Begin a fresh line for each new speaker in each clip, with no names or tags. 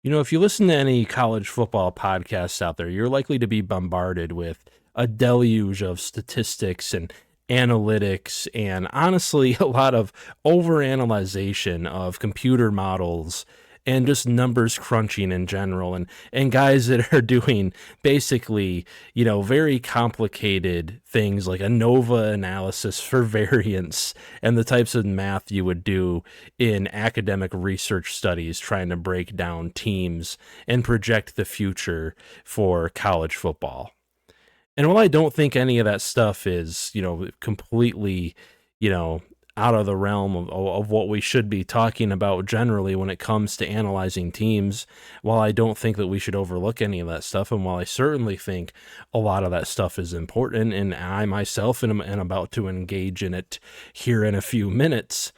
If you listen to any college football podcasts out there, you're likely to be bombarded with a deluge of statistics and analytics and honestly a lot of overanalyzation of computer models and just numbers crunching in general and guys that are doing basically, very complicated things like ANOVA analysis for variance and the types of math you would do in academic research studies trying to break down teams and project the future for college football. And while I don't think any of that stuff is, completely, you know, out of the realm of what we should be talking about generally when it comes to analyzing teams, while I don't think that we should overlook any of that stuff, and while I certainly think a lot of that stuff is important, and I myself am about to engage in it here in a few minutes,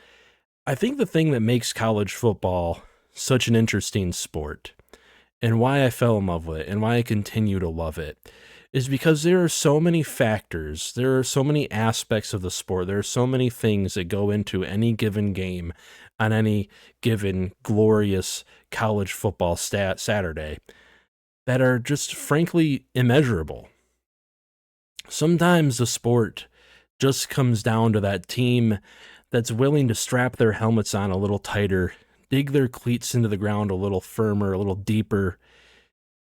I think the thing that makes college football such an interesting sport and why I fell in love with it and why I continue to love it is because there are so many factors, there are so many aspects of the sport, there are so many things that go into any given game on any given glorious college football Saturday that are just frankly immeasurable. Sometimes the sport just comes down to that team that's willing to strap their helmets on a little tighter, dig their cleats into the ground a little firmer, a little deeper,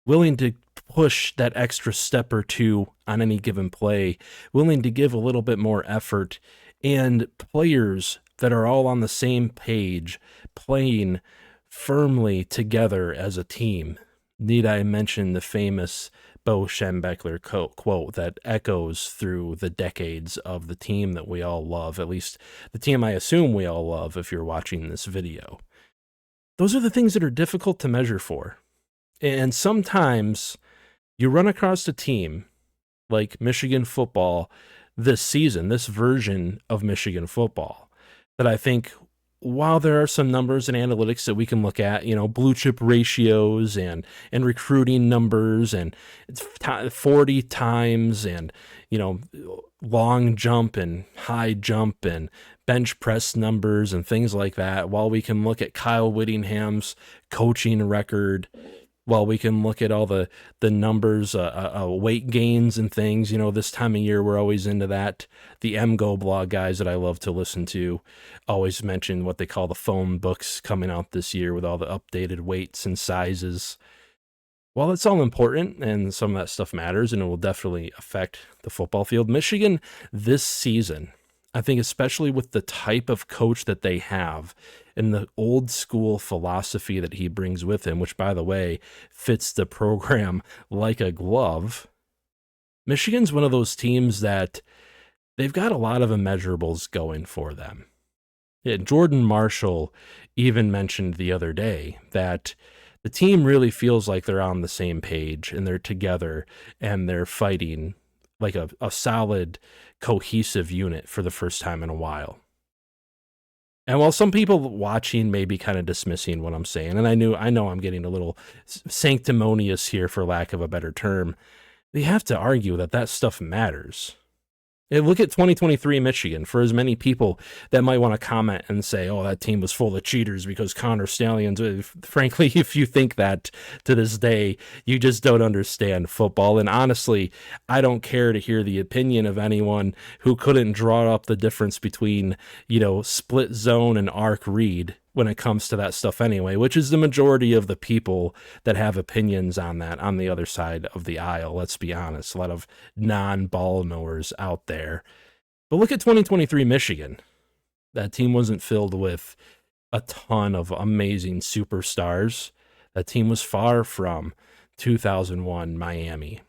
willing to push that extra step or two on any given play, willing to give a little bit more effort, and players that are all on the same page, playing firmly together as a team. Need I mention the famous Bo Schembechler quote that echoes through the decades of the team that we all love, at least the team I assume we all love if you're watching this video. Those are the things that are difficult to measure for. And sometimes you run across a team like Michigan football this season, this version of Michigan football, that I think, while there are some numbers and analytics that we can look at, blue chip ratios and recruiting numbers and 40 times and, long jump and high jump and bench press numbers and things like that, while we can look at Kyle Whittingham's coaching record, while we can look at all the numbers, weight gains and things, this time of year, we're always into that. The MGO blog guys that I love to listen to always mention what they call the phone books coming out this year with all the updated weights and sizes. While it's all important and some of that stuff matters and it will definitely affect the football field, Michigan this season, I think especially with the type of coach that they have and the old school philosophy that he brings with him, which, by the way, fits the program like a glove, Michigan's one of those teams that they've got a lot of immeasurables going for them. Yeah, Jordan Marshall even mentioned the other day that the team really feels like they're on the same page and they're together and they're fighting like a solid, cohesive unit for the first time in a while. And while some people watching may be kind of dismissing what I'm saying, and I know I'm getting a little sanctimonious here for lack of a better term, they have to argue that stuff matters. Look at 2023 Michigan. For as many people that might want to comment and say, oh, that team was full of cheaters because Connor Stallions, frankly, if you think that to this day, you just don't understand football. And honestly, I don't care to hear the opinion of anyone who couldn't draw up the difference between, split zone and arc read when it comes to that stuff anyway, which is the majority of the people that have opinions on that on the other side of the aisle. Let's be honest, a lot of non-ball knowers out there. But look at 2023 Michigan. That team wasn't filled with a ton of amazing superstars. That team was far from 2001 Miami.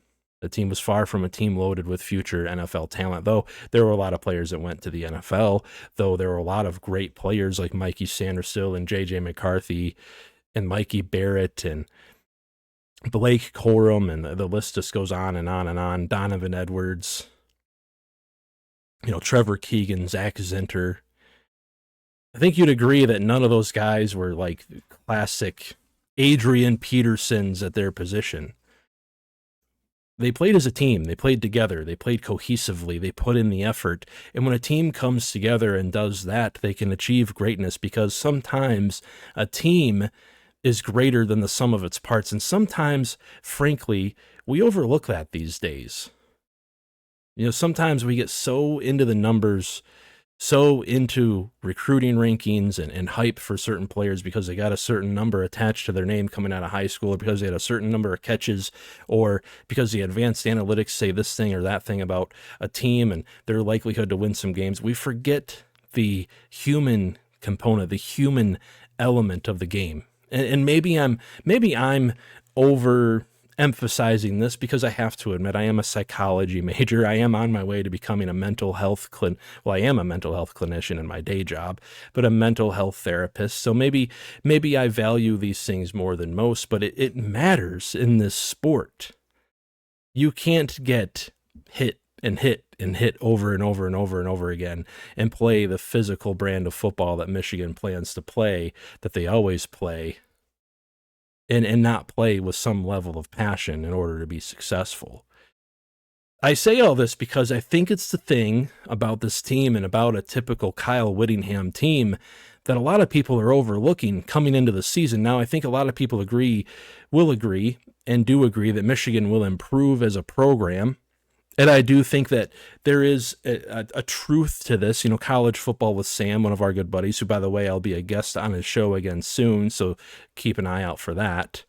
The team was far from a team loaded with future NFL talent, though there were a lot of players that went to the NFL, though there were a lot of great players like Mikey Sandersill and J.J. McCarthy and Mikey Barrett and Blake Corum, and the list just goes on and on and on. Donovan Edwards, Trevor Keegan, Zach Zinter. I think you'd agree that none of those guys were like classic Adrian Petersons at their position. They played as a team. They played together. They played cohesively. They put in the effort. And when a team comes together and does that, they can achieve greatness, because sometimes a team is greater than the sum of its parts. And sometimes, frankly, we overlook that these days. Sometimes we get so into the numbers, so into recruiting rankings and hype for certain players because they got a certain number attached to their name coming out of high school, or because they had a certain number of catches, or because the advanced analytics say this thing or that thing about a team and their likelihood to win some games. We forget the human component, the human element of the game. And maybe I'm overemphasizing this because I have to admit I am a psychology major. I am on my way to becoming a mental health I am a mental health clinician in my day job, but a mental health therapist. So maybe I value these things more than most, but it matters in this sport. You can't get hit and hit and hit over and over and over and over again and play the physical brand of football that Michigan plans to play, that they always play, and not play with some level of passion in order to be successful. I say all this because I think it's the thing about this team and about a typical Kyle Whittingham team that a lot of people are overlooking coming into the season. Now, I think a lot of people will agree that Michigan will improve as a program. And I do think that there is a truth to this. College Football with Sam, one of our good buddies, who, by the way, I'll be a guest on his show again soon, so keep an eye out for that.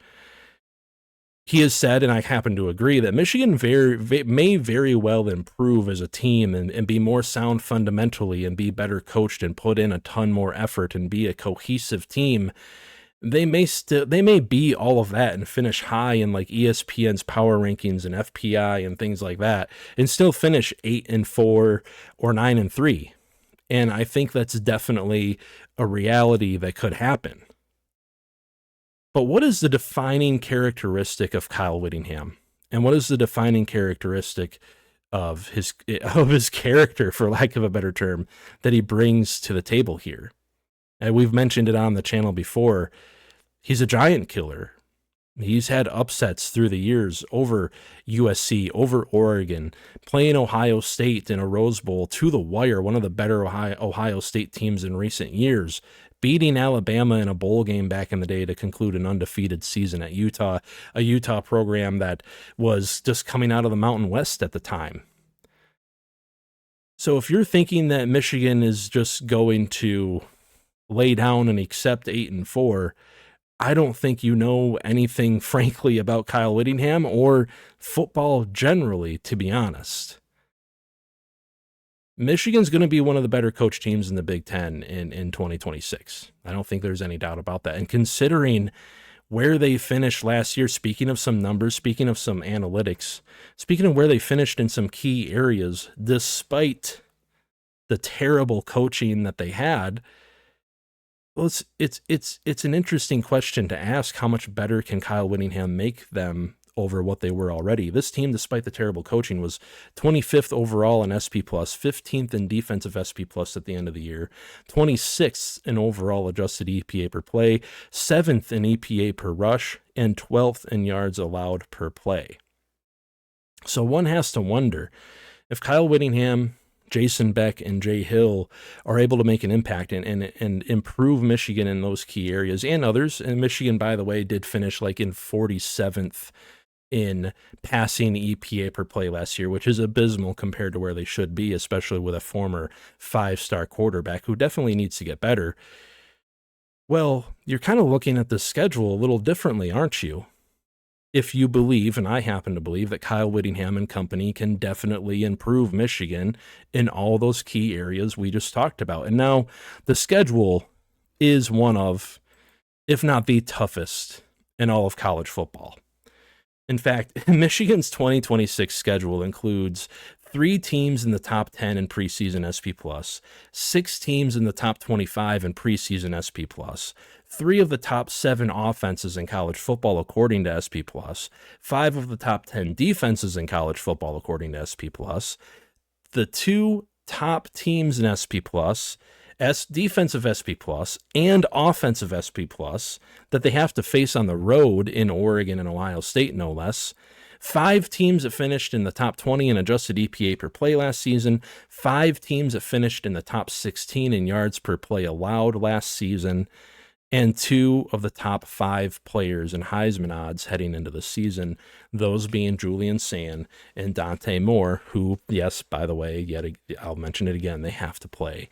He has said, and I happen to agree, that Michigan may very well improve as a team and be more sound fundamentally and be better coached and put in a ton more effort and be a cohesive team. They may be all of that and finish high in like ESPN's power rankings and FPI and things like that, and still finish 8-4 or 9-3. And I think that's definitely a reality that could happen. But what is the defining characteristic of Kyle Whittingham? And what is the defining characteristic of his character, for lack of a better term, that he brings to the table here? And we've mentioned it on the channel before. He's a giant killer. He's had upsets through the years over USC, over Oregon, playing Ohio State in a Rose Bowl to the wire, one of the better Ohio State teams in recent years, beating Alabama in a bowl game back in the day to conclude an undefeated season at Utah, a Utah program that was just coming out of the Mountain West at the time. So if you're thinking that Michigan is just going to lay down and accept 8-4, I don't think you know anything, frankly, about Kyle Whittingham or football generally, to be honest. Michigan's going to be one of the better coach teams in the Big Ten in 2026. I don't think there's any doubt about that. And considering where they finished last year, speaking of some numbers, speaking of some analytics, speaking of where they finished in some key areas, despite the terrible coaching that they had, well, it's an interesting question to ask. How much better can Kyle Whittingham make them over what they were already? This team, despite the terrible coaching, was 25th overall in SP+, 15th in defensive SP+ at the end of the year, 26th in overall adjusted EPA per play, 7th in EPA per rush, and 12th in yards allowed per play. So one has to wonder if Kyle Whittingham, Jason Beck, and Jay Hill are able to make an impact and improve Michigan in those key areas and others. And Michigan, by the way, did finish like in 47th in passing EPA per play last year, which is abysmal compared to where they should be, especially with a former 5-star quarterback who definitely needs to get better. Well, you're kind of looking at the schedule a little differently, aren't you? If you believe, and I happen to believe, that Kyle Whittingham and company can definitely improve Michigan in all those key areas we just talked about. And now the schedule is one of, if not the toughest in all of college football. In fact, Michigan's 2026 schedule includes 3 teams in the top 10 in preseason SP+, 6 teams in the top 25 in preseason SP+, 3 of the top 7 offenses in college football according to SP+, 5 of the top 10 defenses in college football according to SP+, the 2 top teams in SP+, defensive SP+, and offensive SP+, that they have to face on the road in Oregon and Ohio State, no less. 5 teams that finished in the top 20 in adjusted EPA per play last season, 5 teams that finished in the top 16 in yards per play allowed last season, and 2 of the top 5 players in Heisman odds heading into the season, those being Julian Sand and Dante Moore, who, yes, by the way, I'll mention it again, they have to play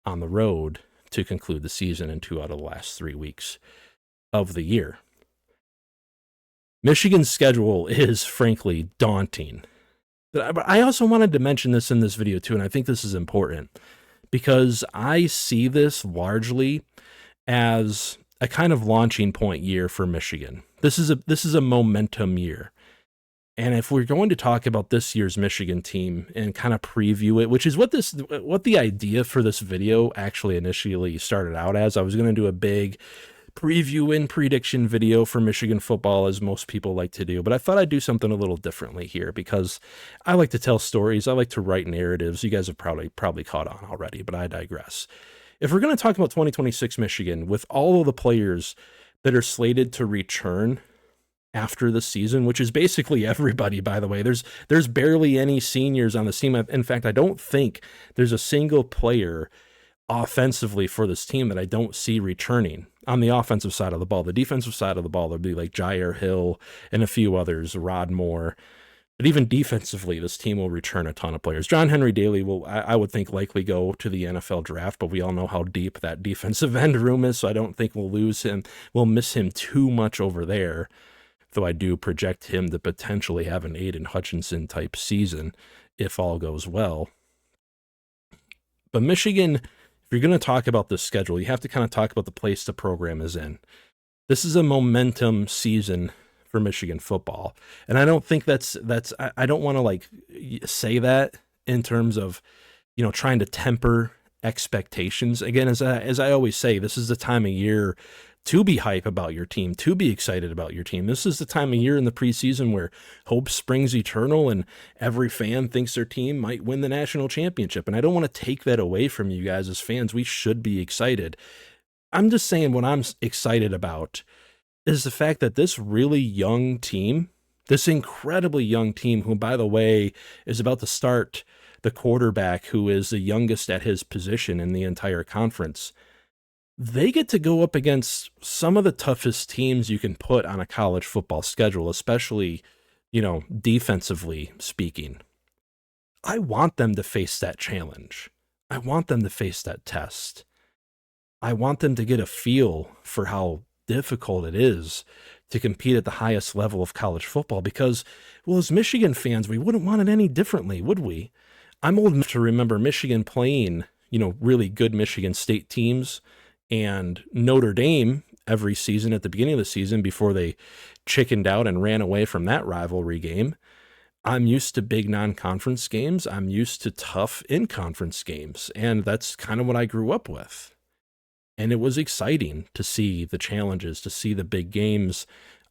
on the road to conclude the season in 2 out of the last 3 weeks of the year. Michigan's schedule is frankly daunting. But I also wanted to mention this in this video too, and I think this is important because I see this largely as a kind of launching point year for Michigan. This is a momentum year. And if we're going to talk about this year's Michigan team and kind of preview it, which is what the idea for this video actually initially started out as, I was going to do a big preview and prediction video for Michigan football, as most people like to do, but I thought I'd do something a little differently here because I like to tell stories. I like to write narratives. You guys have probably caught on already, but I digress. If we're going to talk about 2026 Michigan with all of the players that are slated to return after the season, which is basically everybody, by the way, there's barely any seniors on the team. In fact, I don't think there's a single player offensively for this team that I don't see returning on the offensive side of the ball. The defensive side of the ball, there'll be like Jair Hill and a few others, Rod Moore. But even defensively, this team will return a ton of players. John Henry Daly will, I would think, likely go to the NFL draft, but we all know how deep that defensive end room is, so I don't think we'll lose him. We'll miss him too much over there, though I do project him to potentially have an Aiden Hutchinson type season if all goes well. But Michigan, if you're going to talk about this schedule, you have to kind of talk about the place the program is in. This is a momentum season for Michigan football. And I don't think I don't want to like say that in terms of, trying to temper expectations. Again, as I always say, this is the time of year to be hype about your team, to be excited about your team. This is the time of year in the preseason where hope springs eternal and every fan thinks their team might win the national championship. And I don't want to take that away from you guys as fans. We should be excited. I'm just saying what I'm excited about is the fact that this really young team, this incredibly young team, who, by the way, is about to start the quarterback who is the youngest at his position in the entire conference, they get to go up against some of the toughest teams you can put on a college football schedule, especially, defensively speaking. I want them to face that challenge. I want them to face that test. I want them to get a feel for how difficult it is to compete at the highest level of college football because, well, as Michigan fans, we wouldn't want it any differently, would we? I'm old enough to remember Michigan playing, really good Michigan State teams and Notre Dame every season at the beginning of the season before they chickened out and ran away from that rivalry game. I'm used to big non-conference games. I'm used to tough in-conference games, and that's kind of what I grew up with. And it was exciting to see the challenges, to see the big games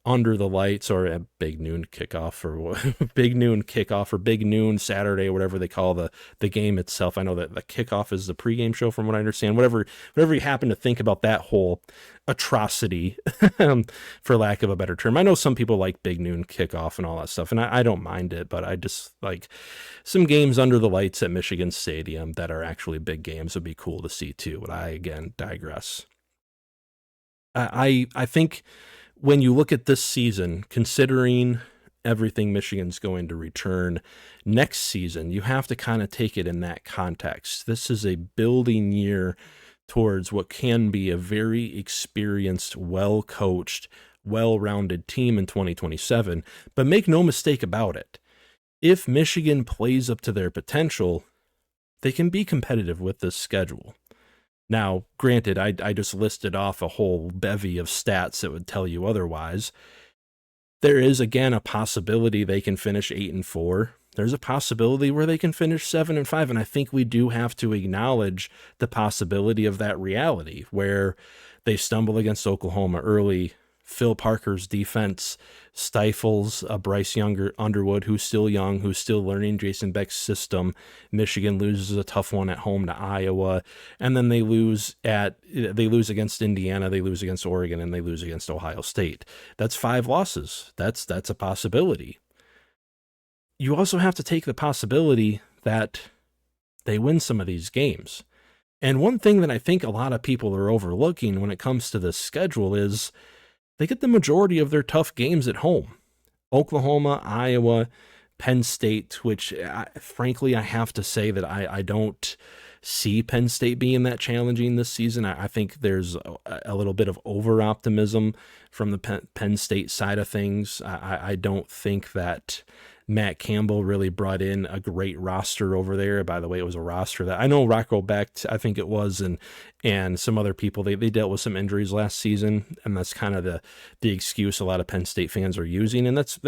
under the lights, or a big noon kickoff, or big noon Saturday, or whatever they call the game itself. I know that the kickoff is the pregame show, from what I understand. Whatever you happen to think about that whole atrocity, for lack of a better term. I know some people like big noon kickoff and all that stuff, and I don't mind it, but I just like some games under the lights at Michigan Stadium that are actually big games would be cool to see too. But I, again, digress. I think when you look at this season, considering everything Michigan's going to return next season, you have to kind of take it in that context. This is a building year towards what can be a very experienced, well-coached, well-rounded team in 2027. But make no mistake about it, if Michigan plays up to their potential, they can be competitive with this schedule. Now, granted, I just listed off a whole bevy of stats that would tell you otherwise. There is, again, a possibility they can finish 8-4. There's a possibility where they can finish 7-5, and I think we do have to acknowledge the possibility of that reality, where they stumble against Oklahoma early. Phil Parker's defense stifles a Bryce Underwood, who's still young, who's still learning Jason Beck's system. Michigan loses a tough one at home to Iowa, and then they lose against Indiana, they lose against Oregon, and they lose against Ohio State. That's 5 losses. That's a possibility. You also have to take the possibility that they win some of these games. And one thing that I think a lot of people are overlooking when it comes to this schedule is they get the majority of their tough games at home. Oklahoma, Iowa, Penn State, which frankly, I have to say that I don't see Penn State being that challenging this season. I think there's a little bit of over optimism from the Penn State side of things. I don't think that Matt Campbell really brought in a great roster over there. By the way, it was a roster that I know Rocco Becht, I think it was, and some other people, they dealt with some injuries last season, and that's kind of the excuse a lot of Penn State fans are using, and that's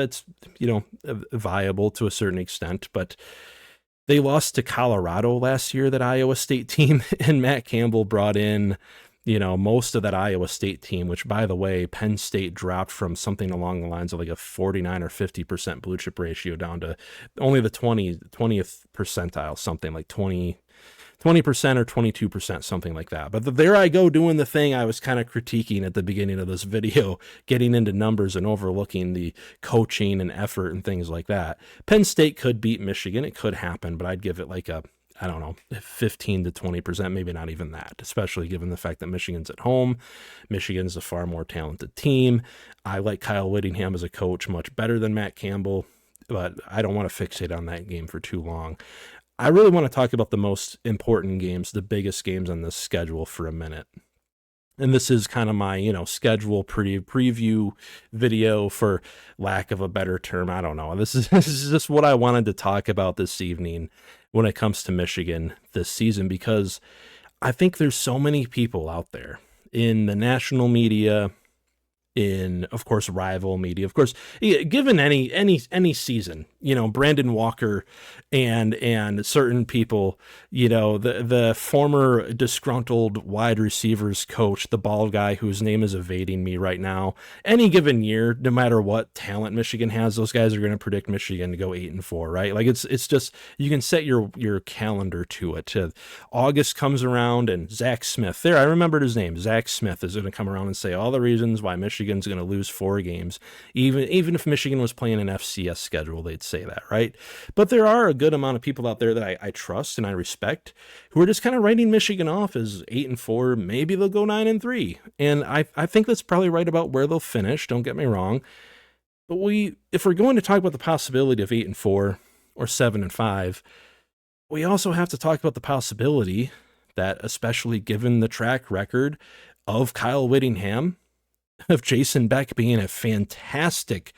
viable to a certain extent. But they lost to Colorado last year, that Iowa State team, and Matt Campbell brought in most of that Iowa State team, which, by the way, Penn State dropped from something along the lines of like a 49 or 50% blue chip ratio down to only the 20th percentile, something like 20% or 22%, something like that. But there I go doing the thing I was kind of critiquing at the beginning of this video, getting into numbers and overlooking the coaching and effort and things like that. Penn State could beat Michigan. It could happen, but I'd give it like a, I don't know, 15 to 20%, maybe not even that, especially given the fact that Michigan's at home. Michigan's a far more talented team. I like Kyle Whittingham as a coach much better than Matt Campbell, but I don't want to fixate on that game for too long. I really want to talk about the most important games, the biggest games on this schedule for a minute. And this is kind of my, schedule preview video, for lack of a better term. I don't know. This is just what I wanted to talk about this evening when it comes to Michigan this season, because I think there's so many people out there in the national media, in, of course, rival media, of course, given any season, Brandon Walker and certain people, the former disgruntled wide receivers coach, the bald guy whose name is evading me right now, any given year, no matter what talent Michigan has, those guys are going to predict Michigan to go 8-4, right? Like it's just, you can set your calendar to it. August comes around and Zach Smith, I remembered his name, Zach Smith, is going to come around and say all the reasons why Michigan's going to lose 4 games. Even if Michigan was playing an FCS schedule, they'd say that, right? But there are a good amount of people out there that I trust and I respect, who are just kind of writing Michigan off as 8-4. Maybe they'll go 9-3. And I think that's probably right about where they'll finish. Don't get me wrong. But if we're going to talk about the possibility of 8-4 or 7-5, we also have to talk about the possibility that, especially given the track record of Kyle Whittingham, of Jason Beck being a fantastic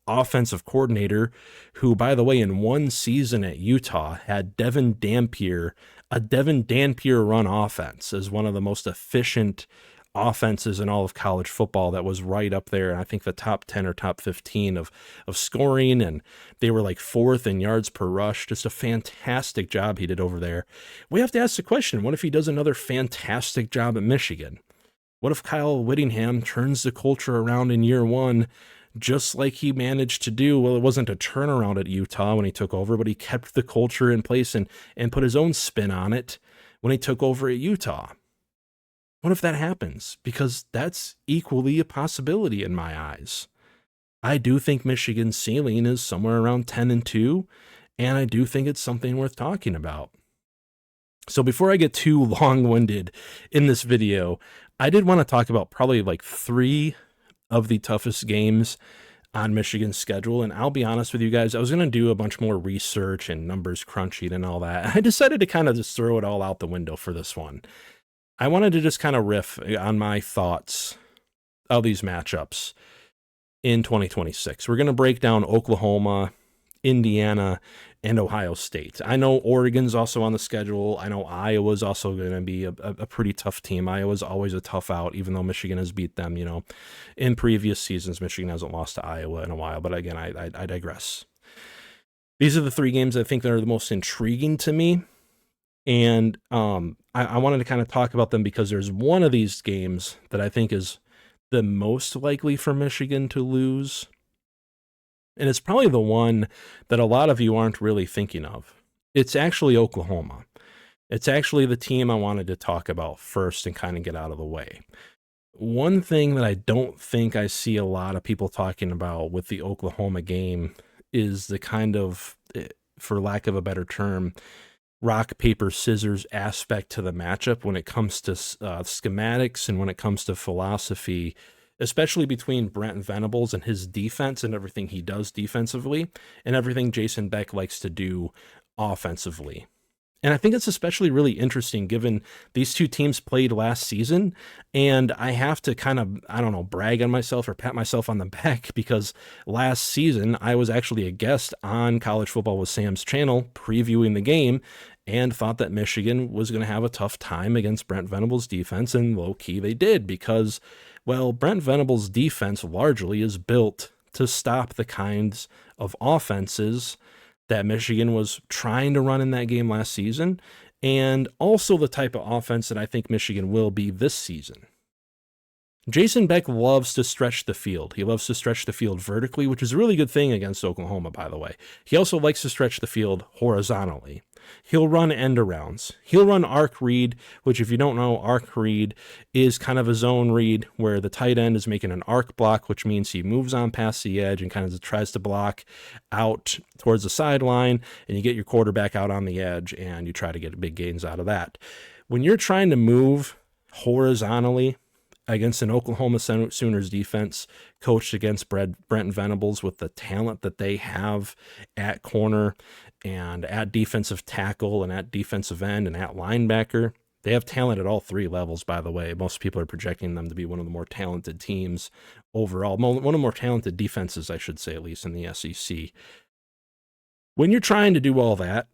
offensive coordinator, who, by the way, in one season at Utah had Devin Dampier run offense as one of the most efficient offenses in all of college football, that was right up there, and I think the top 10 or top 15 of scoring, and they were like 4th in yards per rush. Just a fantastic job he did over there. We have to ask the question, what if he does another fantastic job at Michigan? What if Kyle Whittingham turns the culture around in year 1, just like he managed to do? Well, it wasn't a turnaround at Utah when he took over, but he kept the culture in place and put his own spin on it when he took over at Utah. What if that happens? Because that's equally a possibility in my eyes. I do think Michigan's ceiling is somewhere around 10-2, and I do think it's something worth talking about. So before I get too long-winded in this video, I did want to talk about probably like 3 of the toughest games on Michigan's schedule. And I'll be honest with you guys, I was going to do a bunch more research and numbers crunching and all that. I decided to kind of just throw it all out the window for this one. I wanted to just kind of riff on my thoughts of these matchups in 2026. We're going to break down Oklahoma, Indiana, and Ohio State. I know Oregon's also on the schedule. I know Iowa's also going to be a pretty tough team. Iowa's always a tough out, even though Michigan has beat them, in previous seasons. Michigan hasn't lost to Iowa in a while, but again, I digress. These are the 3 games I think that are the most intriguing to me, and I wanted to kind of talk about them because there's one of these games that I think is the most likely for Michigan to lose. And it's probably the one that a lot of you aren't really thinking of. It's actually Oklahoma. It's actually the team I wanted to talk about first and kind of get out of the way. One thing that I don't think I see a lot of people talking about with the Oklahoma game is the kind of, for lack of a better term, rock, paper, scissors aspect to the matchup when it comes to schematics and when it comes to philosophy, especially between Brent Venables and his defense and everything he does defensively and everything Jason Beck likes to do offensively. And I think it's especially really interesting given these two teams played last season. And I have to kind of, I don't know, brag on myself or pat myself on the back because last season I was actually a guest on College Football with Sam's channel previewing the game and thought that Michigan was going to have a tough time against Brent Venables' defense. And low key they did because, well, Brent Venables' defense largely is built to stop the kinds of offenses that Michigan was trying to run in that game last season, and also the type of offense that I think Michigan will be this season. Jason Beck loves to stretch the field. He loves to stretch the field vertically, which is a really good thing against Oklahoma, by the way. He also likes to stretch the field horizontally. He'll run end arounds. He'll run arc read, which if you don't know, arc read is kind of a zone read where the tight end is making an arc block, which means he moves on past the edge and kind of tries to block out towards the sideline, and you get your quarterback out on the edge and you try to get big gains out of that. When you're trying to move horizontally against an Oklahoma Sooners defense coached against Brent Venables with the talent that they have at corner and at defensive tackle and at defensive end and at linebacker. They have talent at all three levels, by the way. Most people are projecting them to be one of the more talented teams overall, one of the more talented defenses, I should say, at least in the SEC. When you're trying to do all that,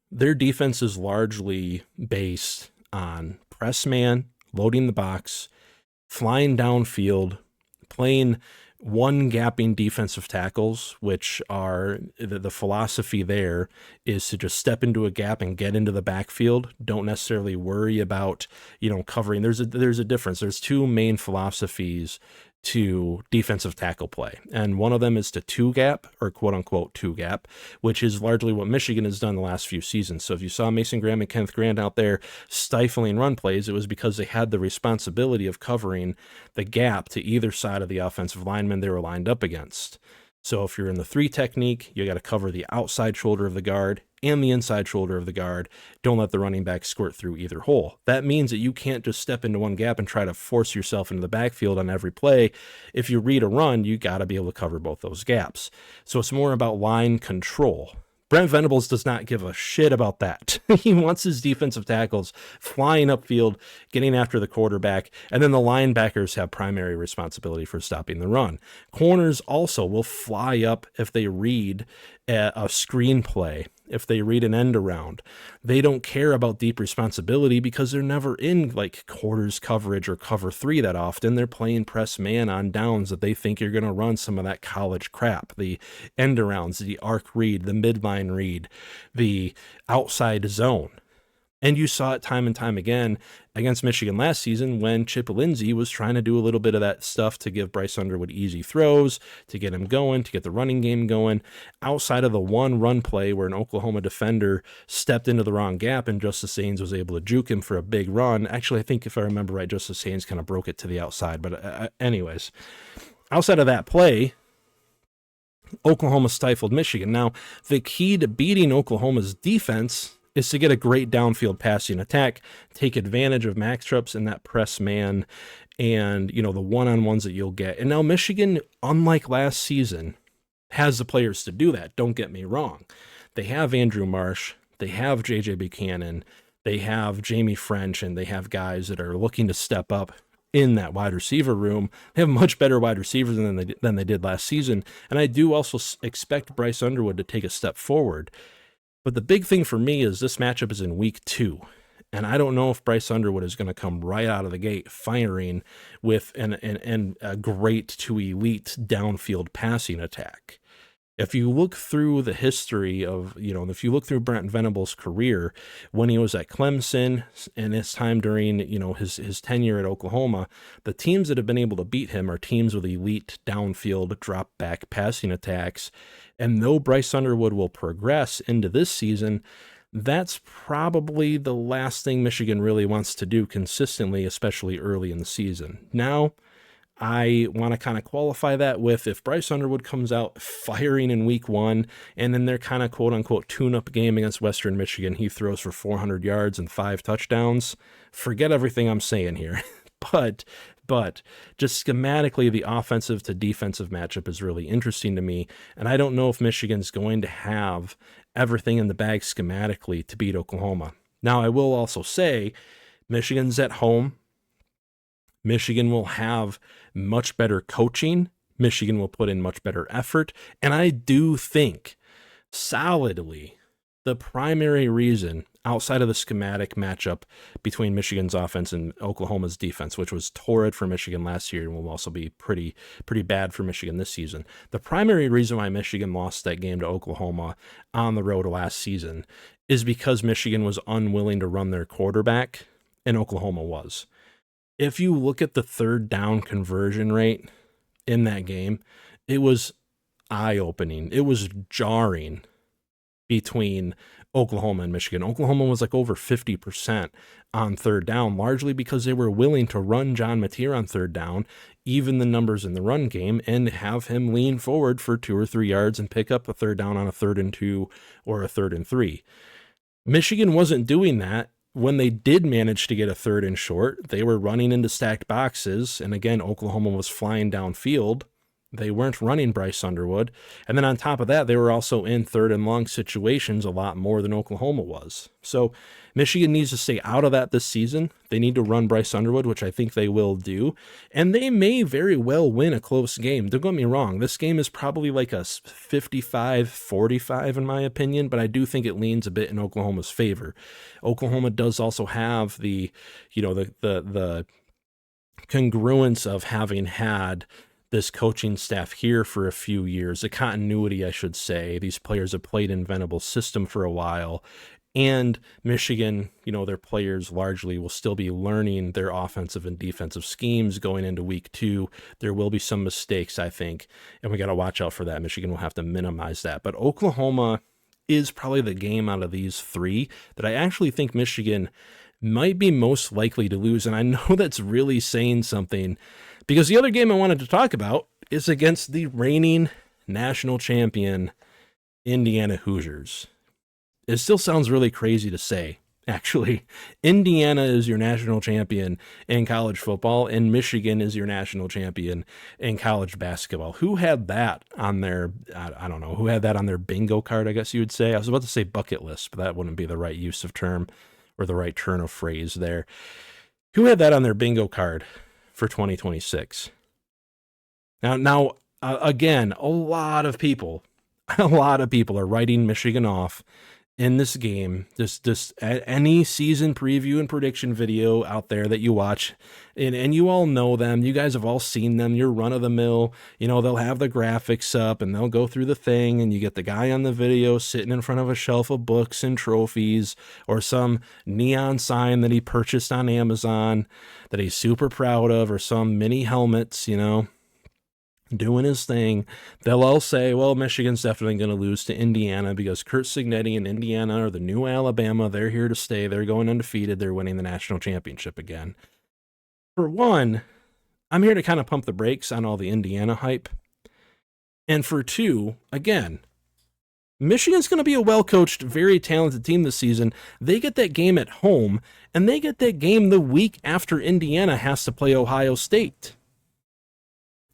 their defense is largely based on press man, loading the box, flying downfield, playing one gapping defensive tackles, which are the philosophy there is to just step into a gap and get into the backfield. Don't necessarily worry about, covering. There's a difference. There's two main philosophies to defensive tackle play. And one of them is to two gap, or quote unquote two gap, which is largely what Michigan has done the last few seasons. So if you saw Mason Graham and Kenneth Grant out there stifling run plays, it was because they had the responsibility of covering the gap to either side of the offensive lineman they were lined up against. So if you're in the three technique, you got to cover the outside shoulder of the guard and the inside shoulder of the guard. Don't let the running back squirt through either hole. That means that you can't just step into one gap and try to force yourself into the backfield on every play. If you read a run, you got to be able to cover both those gaps. So it's more about line control. Brent Venables does not give a shit about that. He wants his defensive tackles flying upfield, getting after the quarterback, and then the linebackers have primary responsibility for stopping the run. Corners also will fly up if they read a screenplay, if they read an end around. They don't care about deep responsibility because they're never in like quarters coverage or cover three that often. They're playing press man on downs that they think you're going to run some of that college crap, the end arounds, the arc read, the midline read, the outside zone. And you saw it time and time again against Michigan last season when Chip Lindsey was trying to do a little bit of that stuff to give Bryce Underwood easy throws, to get him going, to get the running game going. Outside of the one run play where an Oklahoma defender stepped into the wrong gap and Justice Haynes was able to juke him for a big run. Actually, I think if I remember right, Justice Haynes kind of broke it to the outside. But anyways, outside of that play, Oklahoma stifled Michigan. Now, the key to beating Oklahoma's defense is to get a great downfield passing attack, take advantage of matchups in that press man and, the one-on-ones that you'll get. And now Michigan, unlike last season, has the players to do that. Don't get me wrong. They have Andrew Marsh. They have J.J. Buchanan. They have Jamie French, and they have guys that are looking to step up in that wide receiver room. They have much better wide receivers than they did last season. And I do also expect Bryce Underwood to take a step forward. But the big thing for me is this matchup is in week 2. And I don't know if Bryce Underwood is going to come right out of the gate firing with a great to elite downfield passing attack. If you look through the history of, if you look through Brent Venables' career, when he was at Clemson and his time during, his tenure at Oklahoma, the teams that have been able to beat him are teams with elite downfield drop back passing attacks. And though Bryce Underwood will progress into this season, that's probably the last thing Michigan really wants to do consistently, especially early in the season. Now, I want to kind of qualify that with if Bryce Underwood comes out firing in week 1 and then their kind of quote unquote tune up game against Western Michigan, he throws for 400 yards and 5 touchdowns. Forget everything I'm saying here. But just schematically, the offensive to defensive matchup is really interesting to me. And I don't know if Michigan's going to have everything in the bag schematically to beat Oklahoma. Now, I will also say Michigan's at home. Michigan will have much better coaching. Michigan will put in much better effort. And I do think solidly the primary reason outside of the schematic matchup between Michigan's offense and Oklahoma's defense, which was torrid for Michigan last year and will also be pretty bad for Michigan this season. The primary reason why Michigan lost that game to Oklahoma on the road last season is because Michigan was unwilling to run their quarterback and Oklahoma was. If you look at the third down conversion rate in that game, it was eye-opening. It was jarring between Oklahoma and Michigan. Oklahoma was like over 50% on third down, largely because they were willing to run John Mateer on third down, even the numbers in the run game, and have him lean forward for 2 or 3 yards and pick up a third down on a 3rd and 2 or a 3rd and 3. Michigan wasn't doing that. When they did manage to get a 3rd and short, they were running into stacked boxes. And again, Oklahoma was flying downfield. They weren't running Bryce Underwood. And then on top of that, they were also in 3rd and long situations a lot more than Oklahoma was. So Michigan needs to stay out of that this season. They need to run Bryce Underwood, which I think they will do. And they may very well win a close game. Don't get me wrong. This game is probably like a 55-45 in my opinion, but I do think it leans a bit in Oklahoma's favor. Oklahoma does also have the congruence of having had this coaching staff here for a few years, the continuity, I should say. These players have played in Venables' system for a while, and Michigan, their players largely will still be learning their offensive and defensive schemes going into week 2. There will be some mistakes, I think, and we got to watch out for that. Michigan will have to minimize that, but Oklahoma is probably the game out of these 3 that I actually think Michigan might be most likely to lose, and I know that's really saying something, because the other game I wanted to talk about is against the reigning national champion Indiana Hoosiers. It still sounds really crazy to say, actually. Indiana is your national champion in college football, and Michigan is your national champion in college basketball. Who had that on their, I don't know, who had that on their bingo card, I guess you would say? I was about to say bucket list, but that wouldn't be the right use of term or the right turn of phrase there. Who had that on their bingo card for 2026? Now, again, a lot of people are writing Michigan off in this game. Just any season preview and prediction video out there that you watch, and you all know them. You guys have all seen them. You're run of the mill. They'll have the graphics up and they'll go through the thing, and you get the guy on the video sitting in front of a shelf of books and trophies or some neon sign that he purchased on Amazon that he's super proud of, or some mini helmets, doing his thing. They'll all say, well, Michigan's definitely going to lose to Indiana because Curt Cignetti and Indiana are the new Alabama. They're here to stay. They're going undefeated. They're winning the national championship again. For one, I'm here to kind of pump the brakes on all the Indiana hype. And for 2, again, Michigan's going to be a well-coached, very talented team this season. They get that game at home, and they get that game the week after Indiana has to play Ohio State.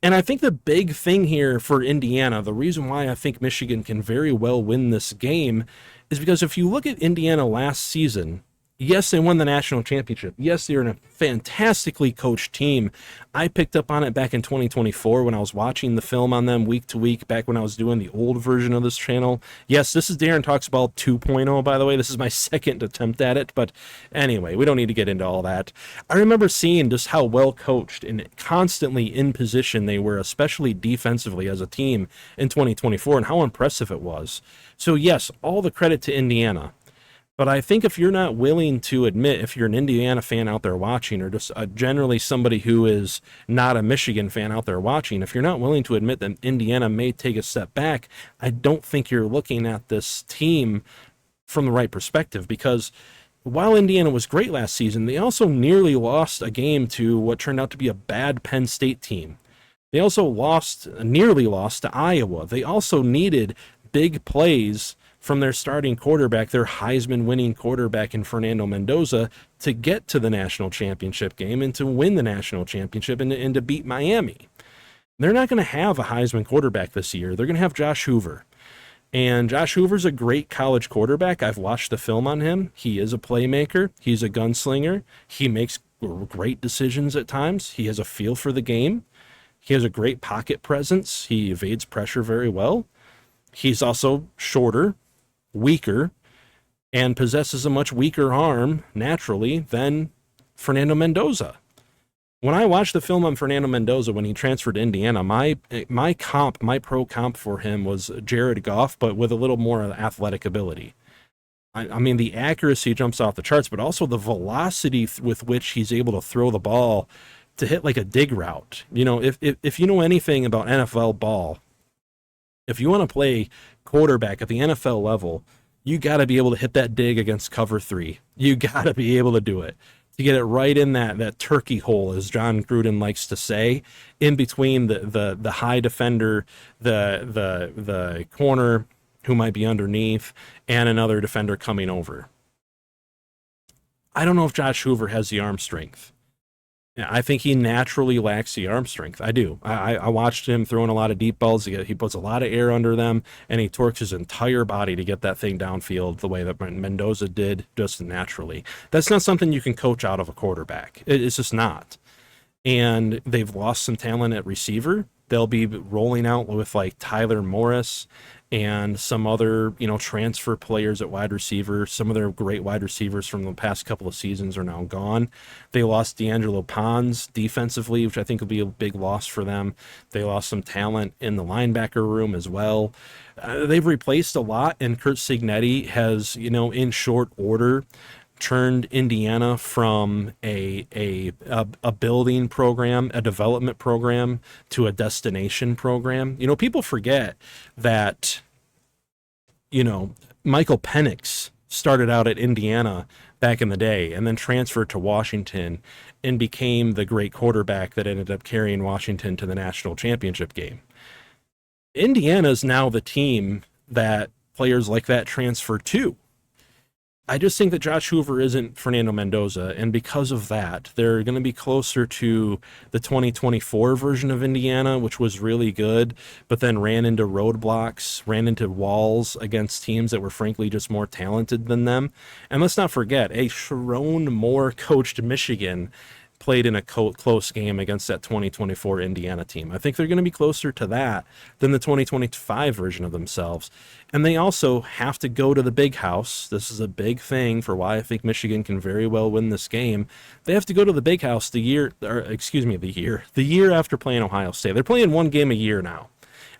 And I think the big thing here for Indiana, the reason why I think Michigan can very well win this game, is because if you look at Indiana last season, yes, they won the national championship. Yes, they're in a fantastically coached team. I picked up on it back in 2024 when I was watching the film on them week to week, back when I was doing the old version of this channel. Yes, this is Darren Talks Ball 2.0, by the way. This is my second attempt at it, but anyway, we don't need to get into all that. I remember seeing just how well coached and constantly in position they were, especially defensively as a team in 2024, and how impressive it was. So yes, all the credit to Indiana. But I think if you're not willing to admit, if you're an Indiana fan out there watching, or just generally somebody who is not a Michigan fan out there watching, if you're not willing to admit that Indiana may take a step back, I don't think you're looking at this team from the right perspective. Because while Indiana was great last season, they also nearly lost a game to what turned out to be a bad Penn State team. They also nearly lost to Iowa. They also needed big plays from their starting quarterback, their Heisman winning quarterback in Fernando Mendoza, to get to the national championship game and to win the national championship and to beat Miami. They're not going to have a Heisman quarterback this year. They're going to have Josh Hoover. And Josh Hoover's a great college quarterback. I've watched the film on him. He is a playmaker. He's a gunslinger. He makes great decisions at times. He has a feel for the game. He has a great pocket presence. He evades pressure very well. He's also shorter, weaker, and possesses a much weaker arm naturally than Fernando Mendoza. When I watched the film on Fernando Mendoza when he transferred to Indiana, my pro comp for him was Jared Goff, but with a little more athletic ability. I mean, the accuracy jumps off the charts, but also the velocity with which he's able to throw the ball to hit like a dig route. You know, if you know anything about NFL ball, if you want to play quarterback at the NFL level, you got to be able to hit that dig against cover 3. You got to be able to do it. To get it right in that turkey hole, as John Gruden likes to say, in between the high defender, the corner who might be underneath, and another defender coming over. I don't know if Josh Hoover has the arm strength. I think he naturally lacks the arm strength. I do. I watched him throwing a lot of deep balls. He puts a lot of air under them, and he torques his entire body to get that thing downfield the way that Mendoza did, just naturally. That's not something you can coach out of a quarterback. It's just not. And they've lost some talent at receiver. They'll be rolling out with like Tyler Morris and some other, transfer players at wide receiver. Some of their great wide receivers from the past couple of seasons are now gone. They lost D'Angelo Pons defensively, which I think will be a big loss for them. They lost some talent in the linebacker room as well. They've replaced a lot, and Curt Cignetti has, in short order, turned Indiana from a building program, a development program, to a destination program. People forget that, Michael Penix started out at Indiana back in the day and then transferred to Washington and became the great quarterback that ended up carrying Washington to the national championship game. Indiana is now the team that players like that transfer to. I just think that Josh Hoover isn't Fernando Mendoza, and because of that, they're going to be closer to the 2024 version of Indiana, which was really good, but then ran into roadblocks, ran into walls against teams that were frankly just more talented than them. And let's not forget, a Sharon Moore coached Michigan played in a close game against that 2024 Indiana team. I think they're going to be closer to that than the 2025 version of themselves. And they also have to go to the big house. This is a big thing for why I think Michigan can very well win this game. They have to go to the big house the year after playing Ohio State. They're playing one game a year now.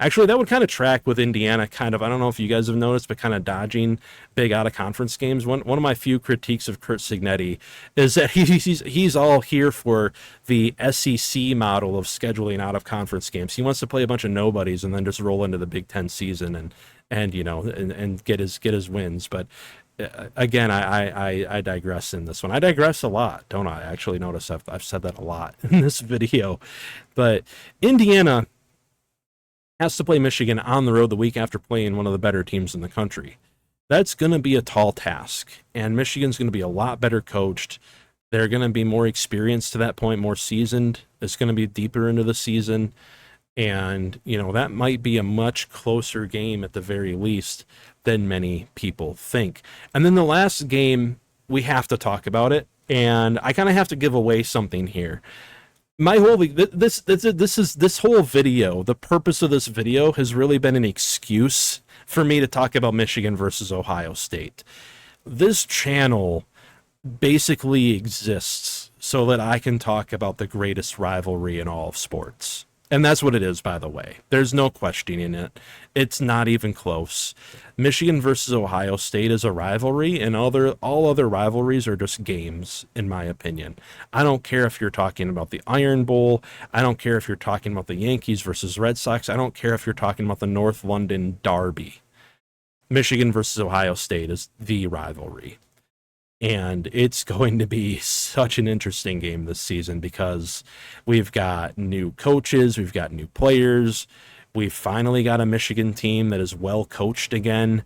Actually, that would kind of track with Indiana, I don't know if you guys have noticed, but kind of dodging big out-of-conference games. One of my few critiques of Curt Cignetti is that he's all here for the SEC model of scheduling out-of-conference games. He wants to play a bunch of nobodies and then just roll into the Big Ten season and get his wins. But again, I digress in this one. I digress a lot, don't I? Actually, notice I've said that a lot in this video. But Indiana has to play Michigan on the road the week after playing one of the better teams in the country. That's going to be a tall task, and Michigan's going to be a lot better coached. They're going to be more experienced to that point, more seasoned. It's going to be deeper into the season, and that might be a much closer game at the very least than many people think. And then the last game, we have to talk about it, and I kind of have to give away something here. This whole video, the purpose of this video has really been an excuse for me to talk about Michigan versus Ohio State. This channel basically exists so that I can talk about the greatest rivalry in all of sports. And that's what it is, by the way. There's no questioning it. It's not even close. Michigan versus Ohio State is a rivalry, and all other rivalries are just games, in my opinion. I don't care if you're talking about the Iron Bowl. I don't care if you're talking about the Yankees versus Red Sox. I don't care if you're talking about the North London Derby. Michigan versus Ohio State is the rivalry. And it's going to be such an interesting game this season because we've got new coaches, we've got new players, we've finally got a Michigan team that is well coached again.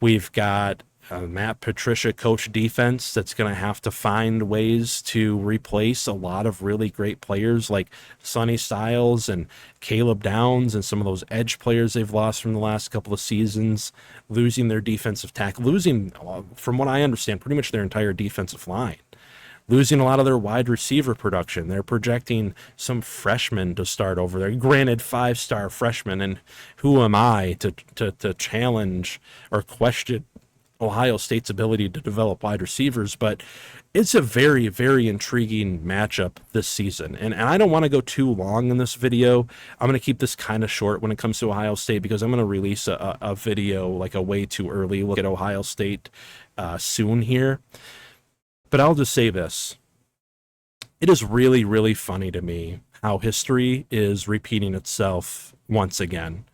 We've got Matt Patricia coach defense that's going to have to find ways to replace a lot of really great players like Sonny Styles and Caleb Downs and some of those edge players they've lost from the last couple of seasons, losing their defensive tackle, losing, from what I understand, pretty much their entire defensive line. Losing a lot of their wide receiver production. They're projecting some freshmen to start over there. Granted, 5-star freshmen, and who am I to challenge or question Ohio State's ability to develop wide receivers, but it's a very, very intriguing matchup this season. And I don't want to go too long in this video. I'm going to keep this kind of short when it comes to Ohio State because I'm going to release a video, like a way too early look at Ohio State soon here. But I'll just say this. It is really, really funny to me how history is repeating itself once again.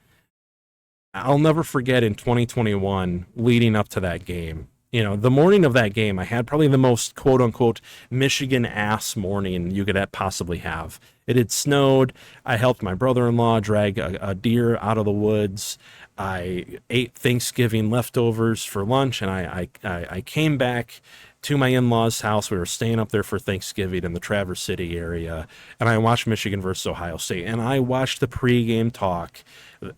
I'll never forget in 2021, leading up to that game, the morning of that game, I had probably the most quote unquote Michigan ass morning you could possibly have. It had snowed. I helped my brother-in-law drag a deer out of the woods. I ate Thanksgiving leftovers for lunch, and I came back to my in-laws' house. We were staying up there for Thanksgiving in the Traverse City area, and I watched Michigan versus Ohio State, and I watched the pregame talk.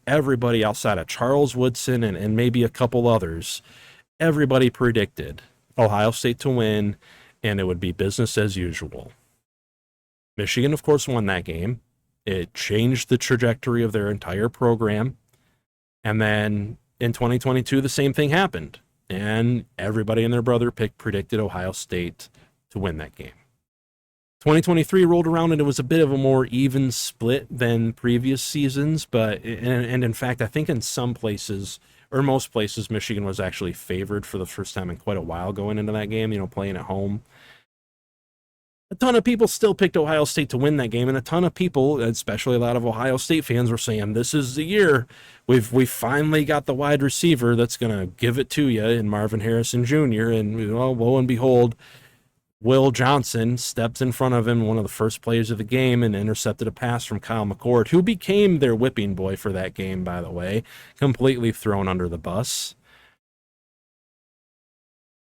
Everybody outside of Charles Woodson and maybe a couple others, everybody predicted Ohio State to win, and it would be business as usual. Michigan, of course, won that game. It changed the trajectory of their entire program. And then in 2022, the same thing happened. And everybody and their brother predicted Ohio State to win that game. 2023 rolled around and it was a bit of a more even split than previous seasons, but in fact, I think in some places or most places, Michigan was actually favored for the first time in quite a while going into that game, playing at home. A ton of people still picked Ohio State to win that game, and a ton of people, especially a lot of Ohio State fans, were saying, this is the year. We've finally got the wide receiver that's going to give it to you in Marvin Harrison Jr., and lo and behold, Will Johnson stepped in front of him, one of the first plays of the game, and intercepted a pass from Kyle McCord, who became their whipping boy for that game, by the way, completely thrown under the bus.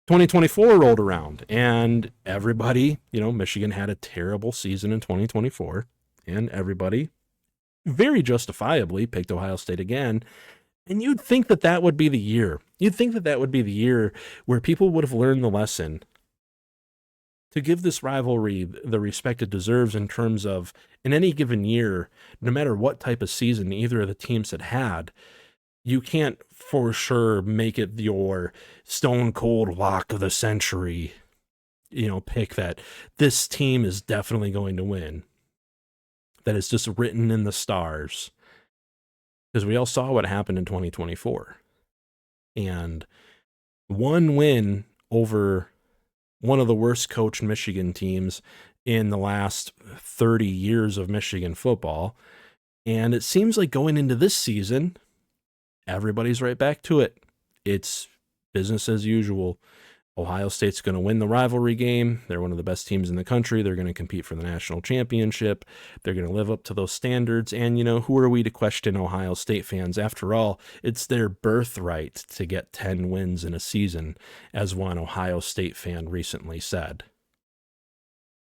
2024 rolled around, and everybody, Michigan had a terrible season in 2024, and everybody very justifiably picked Ohio State again. And you'd think that would be the year. You'd think that would be the year where people would have learned the lesson to give this rivalry the respect it deserves in terms of, in any given year, no matter what type of season either of the teams had, you can't for sure make it your stone cold lock of the century, pick that this team is definitely going to win. That is just written in the stars. Because we all saw what happened in 2024. And one win over one of the worst coached Michigan teams in the last 30 years of Michigan football. And it seems like going into this season, everybody's right back to it. It's business as usual. Ohio State's going to win the rivalry game. They're one of the best teams in the country. They're going to compete for the national championship. They're going to live up to those standards. And, who are we to question Ohio State fans? After all, it's their birthright to get 10 wins in a season, as one Ohio State fan recently said.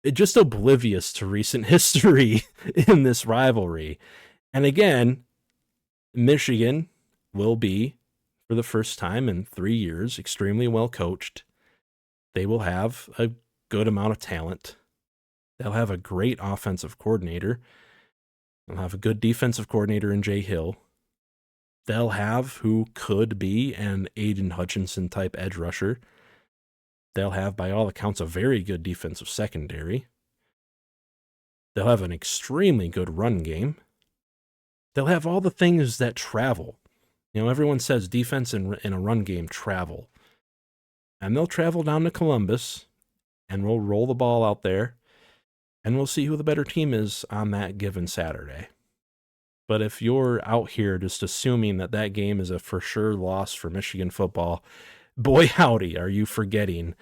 It's just oblivious to recent history in this rivalry. And again, Michigan will be, for the first time in 3 years, extremely well coached. They will have a good amount of talent. They'll have a great offensive coordinator. They'll have a good defensive coordinator in Jay Hill. They'll have who could be an Aiden Hutchinson type edge rusher. They'll have, by all accounts, a very good defensive secondary. They'll have an extremely good run game. They'll have all the things that travel. Everyone says defense in a run game travel. And they'll travel down to Columbus, and we'll roll the ball out there, and we'll see who the better team is on that given Saturday. But if you're out here just assuming that game is a for sure loss for Michigan football, boy howdy, are you forgetting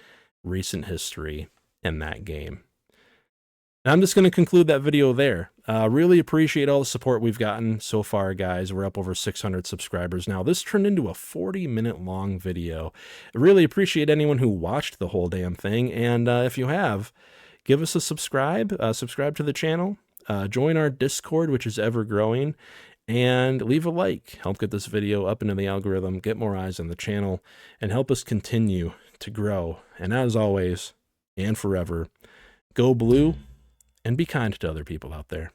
recent history in that game. And I'm just going to conclude that video there. Really appreciate all the support we've gotten so far, guys. We're up over 600 subscribers now. This turned into a 40-minute long video. I really appreciate anyone who watched the whole damn thing. And if you have, give us a subscribe. Subscribe to the channel. Join our Discord, which is ever growing. And leave a like. Help get this video up into the algorithm, get more eyes on the channel, and help us continue to grow. And as always, and forever, go blue. And be kind to other people out there.